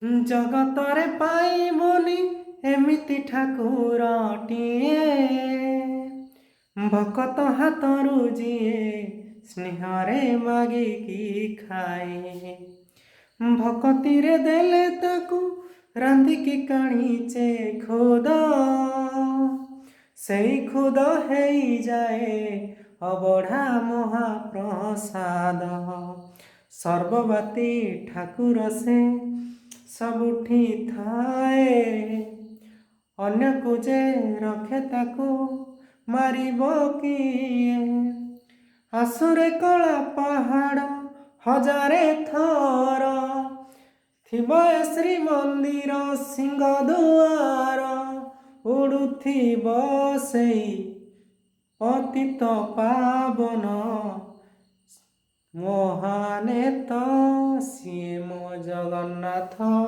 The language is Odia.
ଜଗତରେ ପାଇବନି ଏମିତି ଠାକୁରଟିଏ, ଭକତ ହାତରୁ ଯିଏ ସ୍ନେହରେ ମାଗିକି ଖାଏ। ଭକତିରେ ଦେଲେ ତାକୁ ରାନ୍ଧିକି କାଣିଚେ ଖୁଦ, ସେଇ ଖୁଦ ହେଇଯାଏ ଅବଢ଼ା ମହାପ୍ରସାଦ। ସର୍ବବାତି ଠାକୁର ସେ ସବୁଠି ଥାଏ, ଅନ୍ୟକୁ ଯେ ରଖେ ତାକୁ ମାରିବ କିଏ? ଆସୁରେ କଳା ପାହାଡ଼ ହଜାରେ ଥର, ଥିବ ଏ ଶ୍ରୀମନ୍ଦିର ସିଂହ ଦୁଆର, ଉଡ଼ୁଥିବ ସେଇ ପତିତ ପାବନ ମହାନେତ, ସିଏ ମୋ ଜଗନ୍ନାଥ।